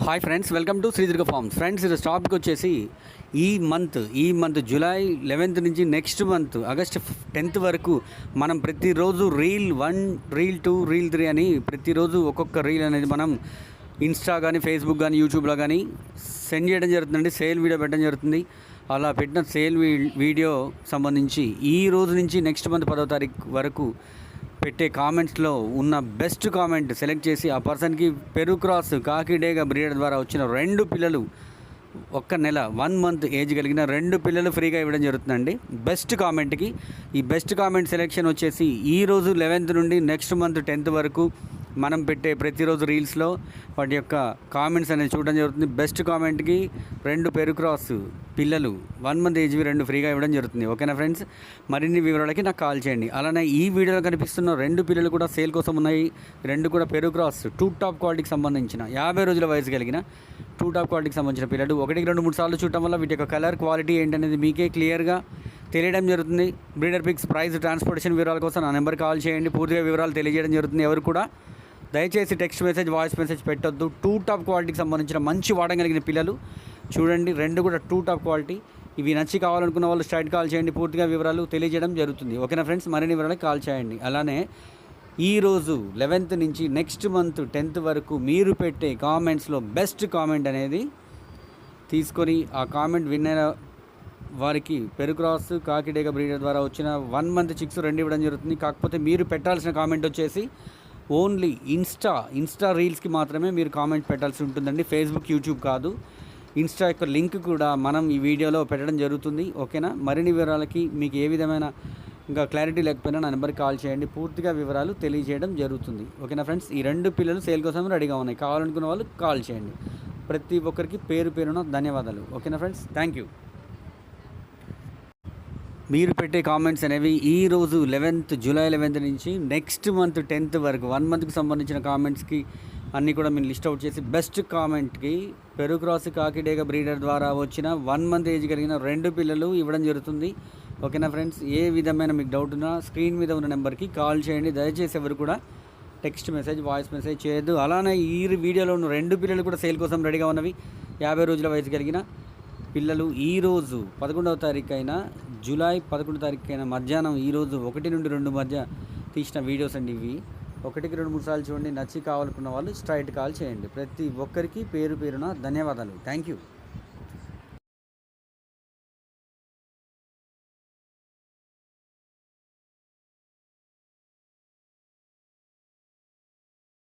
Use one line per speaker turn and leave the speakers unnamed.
Hi friends, welcome to Sridurga farms. Friends, ఇది topic వచ్చేసి ఈ మంత్ జూలై 11th నుంచి నెక్స్ట్ మంత్ ఆగస్ట్ 10th వరకు మనం ప్రతిరోజు రీల్ 1, రీల్ 2, రీల్ 3 అని ప్రతిరోజు ఒక్కొక్క రీల్ అనేది మనం ఇన్స్టా కానీ, ఫేస్బుక్ కానీ, యూట్యూబ్లో కానీ సెండ్ చేయడం జరుగుతుందండి. సేల్ వీడియో పెట్టడం జరుగుతుంది. అలా పెట్టిన సేల్ వీడియో సంబంధించి ఈ రోజు నుంచి నెక్స్ట్ మంత్ 10వ తారీఖు వరకు పెట్టే కామెంట్స్లో ఉన్న బెస్ట్ కామెంట్ సెలెక్ట్ చేసి ఆ పర్సన్కి పెరుగు క్రాస్ కాకిడేగా బ్రీడర్ ద్వారా వచ్చిన 2 పిల్లలు, ఒక్క నెల 1 month ఏజ్ కలిగిన 2 పిల్లలు ఫ్రీగా ఇవ్వడం జరుగుతుందండి. బెస్ట్ కామెంట్కి ఈ బెస్ట్ కామెంట్ సెలెక్షన్ వచ్చేసి ఈ రోజు 11th నుండి నెక్స్ట్ మంత్ 10th వరకు మనం పెట్టే ప్రతిరోజు రీల్స్లో వాటి యొక్క కామెంట్స్ అనేది చూడడం జరుగుతుంది. బెస్ట్ కామెంట్కి 2 పెరుగు క్రాస్ పిల్లలు 1 month ఏజ్వి 2 ఫ్రీగా ఇవ్వడం జరుగుతుంది. ఓకేనా ఫ్రెండ్స్, మరిన్ని వివరాలకి నాకు కాల్ చేయండి. అలానే ఈ వీడియోలో కనిపిస్తున్న 2 పిల్లలు కూడా సేల్ కోసం ఉన్నాయి. 2 కూడా పెరుగు క్రాస్ 2 టాప్ క్వాలిటీకి సంబంధించిన 50 రోజుల వయసు కలిగిన 2 టాప్ క్వాలిటీకి సంబంధించిన పిల్లలు 1, 2, 3 సార్లు చూడటం వల్ల వీటి యొక్క కలర్ క్వాలిటీ ఏంటనేది మీకే క్లియర్గా తెలియడం జరుగుతుంది. బ్రీడర్ పిక్స్, ప్రైస్, ట్రాన్స్పోర్టేషన్ వివరాల కోసం నా నెంబర్ కాల్ చేయండి. పూర్తిగా వివరాలు తెలియజేయడం జరుగుతుంది. ఎవరు కూడా దయచేసి టెక్స్ట్ మెసేజ్, వాయిస్ మెసేజ్ పెట్టొద్దు. 2 టాప్ క్వాలిటీకి సంబంధించిన మంచి వాడగలిగిన పిల్లలు చూడండి. 2 కూడా 2 టాప్ క్వాలిటీ. ఇవి నచ్చి కావాలనుకున్న వాళ్ళు స్ట్రైట్ కాల్ చేయండి. పూర్తిగా వివరాలు తెలియజేయడం జరుగుతుంది. ఓకేనా ఫ్రెండ్స్, మరిన్ని వివరాలకు కాల్ చేయండి. అలానే ఈరోజు 11th నుంచి నెక్స్ట్ మంత్ 10th వరకు మీరు పెట్టే కామెంట్స్లో బెస్ట్ కామెంట్ అనేది తీసుకొని ఆ కామెంట్ విన్నర్ వారికి పెరుగు క్రాస్ కాకిడేగా బ్రీడర్ ద్వారా వచ్చిన 1 month చిక్స్ 2 ఇవ్వడం జరుగుతుంది. కాకపోతే మీరు పెట్టాల్సిన కామెంట్ వచ్చేసి ఓన్లీ ఇన్స్టా రీల్స్కి మాత్రమే మీరు కామెంట్ పెట్టాల్సి ఉంటుందండి. ఫేస్బుక్, యూట్యూబ్ కాదు. ఇన్స్టా యొక్క లింక్ కూడా మనం ఈ వీడియోలో పెట్టడం జరుగుతుంది. ఓకేనా, మరిన్ని వివరాలకి మీకు ఏ విధమైన ఇంకా క్లారిటీ లేకపోయినా నా నెంబర్కి కాల్ చేయండి. పూర్తిగా వివరాలు తెలియజేయడం జరుగుతుంది. ఓకేనా ఫ్రెండ్స్, ఈ 2 పిల్లలు సేల్ కోసం రెడీగా ఉన్నాయి. కావాలనుకున్న వాళ్ళు కాల్ చేయండి. ప్రతి ఒక్కరికి పేరు పేరున ధన్యవాదాలు. ఓకేనా ఫ్రెండ్స్, థ్యాంక్ యూ. మీరు పెట్టే కామెంట్స్ అనేవి ఈరోజు జూలై 11th నుంచి నెక్స్ట్ మంత్ 10th వరకు 1 monthకి సంబంధించిన కామెంట్స్కి అన్నీ కూడా మీరు లిస్ట్ అవుట్ చేసి బెస్ట్ కామెంట్కి పెరుగు క్రాస్ కాకిడేగా బ్రీడర్ ద్వారా వచ్చిన 1 month ఏజ్ కలిగిన 2 పిల్లలు ఇవ్వడం జరుగుతుంది. ఓకేనా ఫ్రెండ్స్, ఏ విధమైన మీకు డౌట్ ఉన్నా స్క్రీన్ మీద ఉన్న నెంబర్కి కాల్ చేయండి. దయచేసి ఎవరు కూడా టెక్స్ట్ మెసేజ్, వాయిస్ మెసేజ్ చేయొద్దు. అలానే ఈ వీడియోలో ఉన్న 2 పిల్లలు కూడా సేల్ కోసం రెడీగా ఉన్నవి. 50 రోజుల వయసు కలిగిన పిల్లలు ఈరోజు 11వ తారీఖు అయినా జూలై 11వ తారీఖు అయినా మధ్యాహ్నం ఈరోజు 1 నుండి 2 మధ్య తీసిన వీడియోస్ అండి ఇవి. 1కి 2, 3 సార్లు చూడండి. నచ్చి కావాలనుకున్న వాళ్ళు స్ట్రైట్ కాల్ చేయండి. ప్రతి ఒక్కరికి పేరు పేరున ధన్యవాదాలు. Thank you.